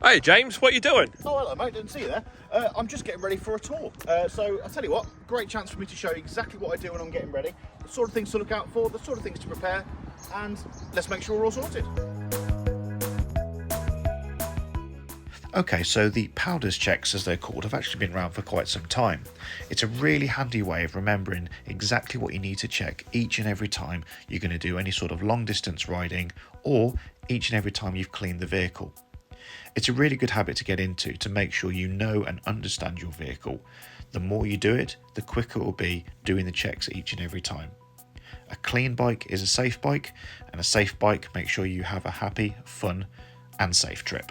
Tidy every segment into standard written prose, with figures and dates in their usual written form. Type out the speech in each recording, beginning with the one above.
Hey James, what are you doing? Oh, hello mate, didn't see you there. I'm just getting ready for a tour. So I'll tell you what, great chance for me to show you exactly what I do when I'm getting ready, the sort of things to look out for, the sort of things to prepare, and let's make sure we're all sorted. Okay, so the powders checks, as they're called, have actually been around for quite some time. It's a really handy way of remembering exactly what you need to check each and every time you're going to do any sort of long distance riding or each and every time you've cleaned the vehicle. It's a really good habit to get into to make sure you know and understand your vehicle. The more you do it, the quicker it will be doing the checks each and every time. A clean bike is a safe bike, and a safe bike makes sure you have a happy, fun and safe trip.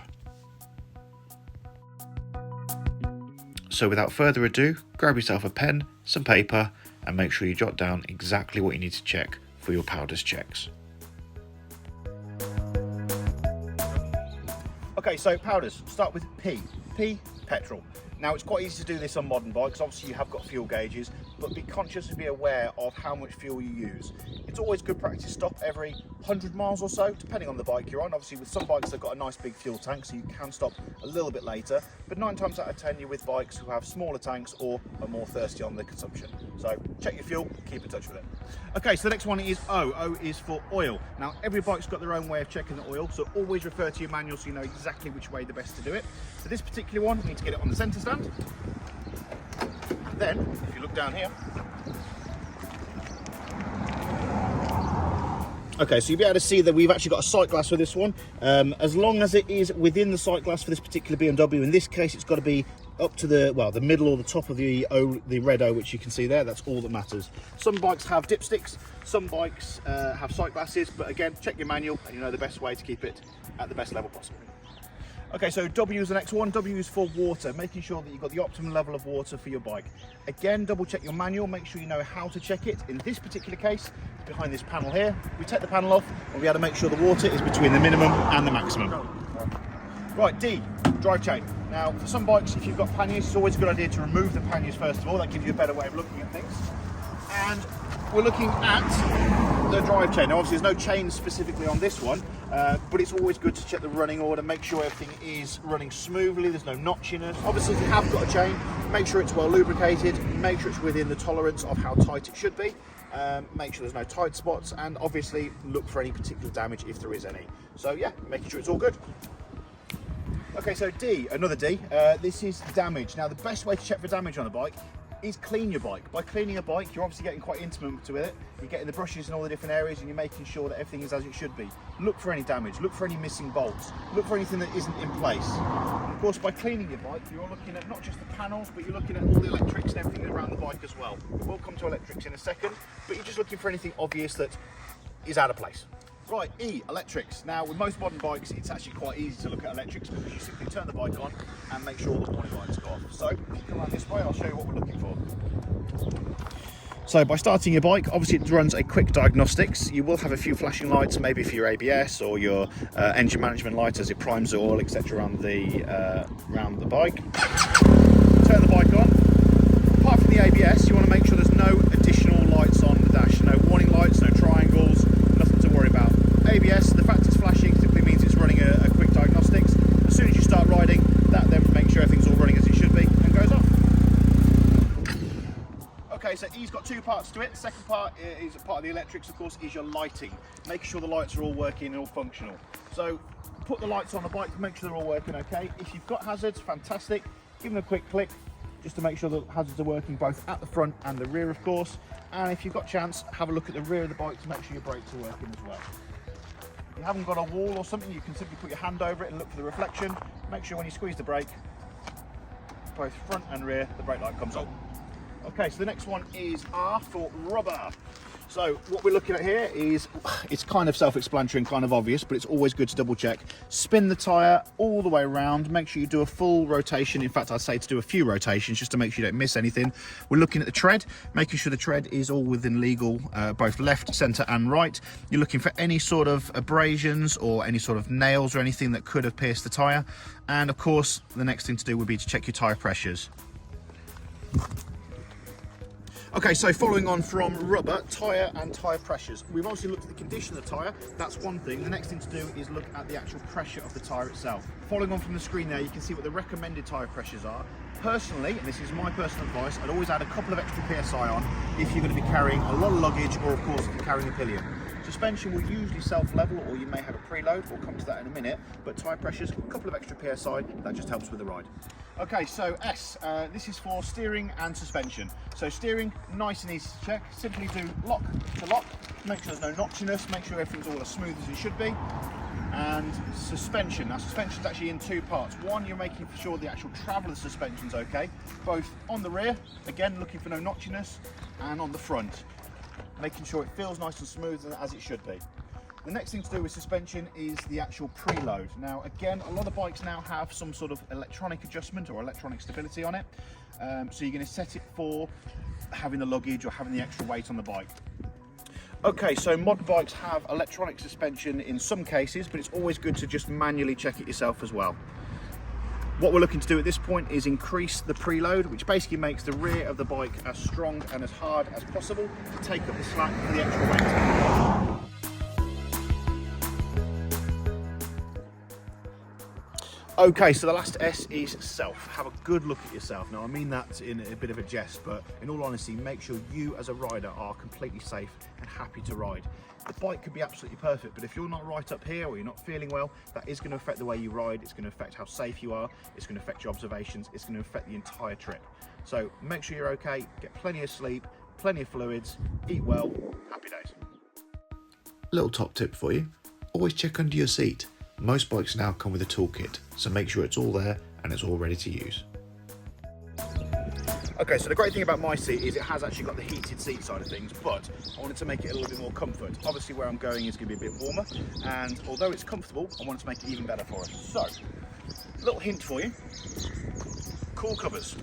So without further ado, grab yourself a pen, some paper, and make sure you jot down exactly what you need to check for your powders checks. Okay, so powders, start with P. P, petrol. Now it's quite easy to do this on modern bikes, obviously you have got fuel gauges, but be conscious and be aware of how much fuel you use. It's always good practice to stop every 100 miles or so, depending on the bike you're on. Obviously with some bikes they've got a nice big fuel tank, so you can stop a little bit later, but 9 times out of 10 you're with bikes who have smaller tanks or are more thirsty on the consumption. So check your fuel, keep in touch with it. Okay, so the next one is O. O is for oil. Now every bike's got their own way of checking the oil, so always refer to your manual so you know exactly which way the best to do it. For this particular one, you need to get it on the centre stand. And then, if you look down here, okay, so you'll be able to see that we've actually got a sight glass for this one. As long as it is within the sight glass for this particular BMW, in this case it's got to be up to the, well, the middle or the top of the O, the red O, which you can see there. That's all that matters. Some bikes have dipsticks, some bikes have sight glasses, but again, check your manual and you know the best way to keep it at the best level possible. Okay, so W is the next one. W is for water, making sure that you've got the optimum level of water for your bike. Again, double check your manual, make sure you know how to check it. In this particular case, behind this panel here, we take the panel off and we have to make sure the water is between the minimum and the maximum. Right, D, drive chain. Now, for some bikes, if you've got panniers, it's always a good idea to remove the panniers first of all. That gives you a better way of looking at things. And we're looking at the drive chain. Now, obviously, there's no chain specifically on this one, but it's always good to check the running order, make sure everything is running smoothly, there's no notchiness. Obviously, if you have got a chain, make sure it's well lubricated, make sure it's within the tolerance of how tight it should be, make sure there's no tight spots, and obviously look for any particular damage if there is any. So yeah, making sure it's all good. Okay, so D, another D, this is damage. Now, the best way to check for damage on a bike is clean your bike. By cleaning a bike, you're obviously getting quite intimate with it. You're getting the brushes in all the different areas and you're making sure that everything is as it should be. Look for any damage, look for any missing bolts, look for anything that isn't in place. And of course, by cleaning your bike, you're looking at not just the panels, but you're looking at all the electrics and everything around the bike as well. We'll come to electrics in a second, but you're just looking for anything obvious that is out of place. Right, E, electrics. Now, with most modern bikes, it's actually quite easy to look at electrics because you simply turn the bike on and make sure all the warning lights go off. So, if you come around this way, I'll show you what we're looking for. So, by starting your bike, obviously it runs a quick diagnostics. You will have a few flashing lights, maybe for your ABS or your engine management light as it primes the oil, etc. around the bike. Turn the bike on. Apart from the ABS, you want to make sure there's no additional lights on the dash. No warning lights, no triangles, nothing to worry about. ABS, the fact it's flashing simply means it's running a quick diagnostics. As soon as you start riding, that then makes sure everything's all running as it should be and goes off. Okay, so E's got two parts to it. The second part is a part of the electrics, of course, is your lighting. Making sure the lights are all working and all functional. So put the lights on the bike to make sure they're all working okay. If you've got hazards, fantastic. Give them a quick click just to make sure the hazards are working both at the front and the rear, of course. And if you've got a chance, have a look at the rear of the bike to make sure your brakes are working as well. If you haven't got a wall or something, you can simply put your hand over it and look for the reflection. Make sure when you squeeze the brake, both front and rear, the brake light comes on. Okay, so the next one is R for rubber. So what we're looking at here is, it's kind of self-explanatory and kind of obvious, but it's always good to double check. Spin the tyre all the way around, make sure you do a full rotation. In fact, I'd say to do a few rotations just to make sure you don't miss anything. We're looking at the tread, making sure the tread is all within legal, both left, centre and right. You're looking for any sort of abrasions or any sort of nails or anything that could have pierced the tyre. And of course, the next thing to do would be to check your tyre pressures. Okay, so following on from rubber, tyre and tyre pressures. We've obviously looked at the condition of the tyre, that's one thing. The next thing to do is look at the actual pressure of the tyre itself. Following on from the screen there, you can see what the recommended tyre pressures are. Personally, and this is my personal advice, I'd always add a couple of extra PSI on if you're going to be carrying a lot of luggage or of course if you're carrying a pillion. Suspension will usually self-level, or you may have a preload. We'll come to that in a minute, but tyre pressures, a couple of extra PSI, that just helps with the ride. Okay, so S, this is for steering and suspension. So steering, nice and easy to check. Simply do lock to lock, make sure there's no notchiness, make sure everything's all as smooth as it should be. And suspension, now suspension's actually in two parts. One, you're making sure the actual travel of the suspension's okay, both on the rear, again looking for no notchiness, and on the front, making sure it feels nice and smooth as it should be. The next thing to do with suspension is the actual preload. Now again, a lot of bikes now have some sort of electronic adjustment or electronic stability on it. So you're going to set it for having the luggage or having the extra weight on the bike. Okay, so mod bikes have electronic suspension in some cases, but it's always good to just manually check it yourself as well. What we're looking to do at this point is increase the preload, which basically makes the rear of the bike as strong and as hard as possible to take up the slack for the extra weight. Okay, so the last S is self. Have a good look at yourself. Now, I mean that in a bit of a jest, but in all honesty, make sure you as a rider are completely safe and happy to ride. The bike could be absolutely perfect, but if you're not right up here or you're not feeling well, that is going to affect the way you ride. It's going to affect how safe you are. It's going to affect your observations. It's going to affect the entire trip. So make sure you're okay, get plenty of sleep, plenty of fluids, eat well, happy days. Little top tip for you, always check under your seat. Most bikes now come with a toolkit, so make sure it's all there and it's all ready to use. Okay, so the great thing about my seat is it has actually got the heated seat side of things, but I wanted to make it a little bit more comfort. Obviously where I'm going is going to be a bit warmer, and although it's comfortable, I wanted to make it even better for us. So, little hint for you, cool covers.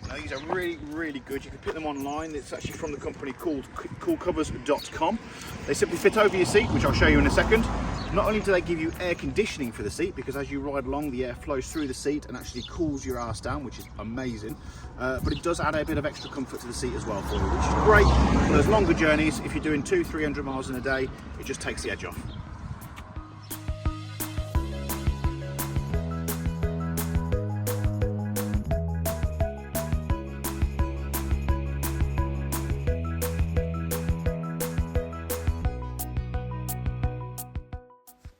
Now these are really, really good. You can pick them online. It's actually from the company called coolcovers.com. They simply fit over your seat, which I'll show you in a second. Not only do they give you air conditioning for the seat, because as you ride along, the air flows through the seat and actually cools your ass down, which is amazing, but it does add a bit of extra comfort to the seat as well for you, which is great for those longer journeys. If you're doing 200-300 miles in a day, it just takes the edge off.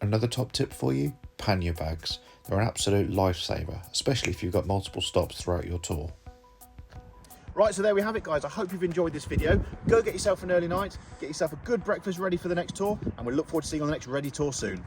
Another top tip for you, pannier bags. They're an absolute lifesaver, especially if you've got multiple stops throughout your tour. Right, so there we have it, guys. I hope you've enjoyed this video. Go get yourself an early night, get yourself a good breakfast ready for the next tour, and we look forward to seeing you on the next Redee tour soon.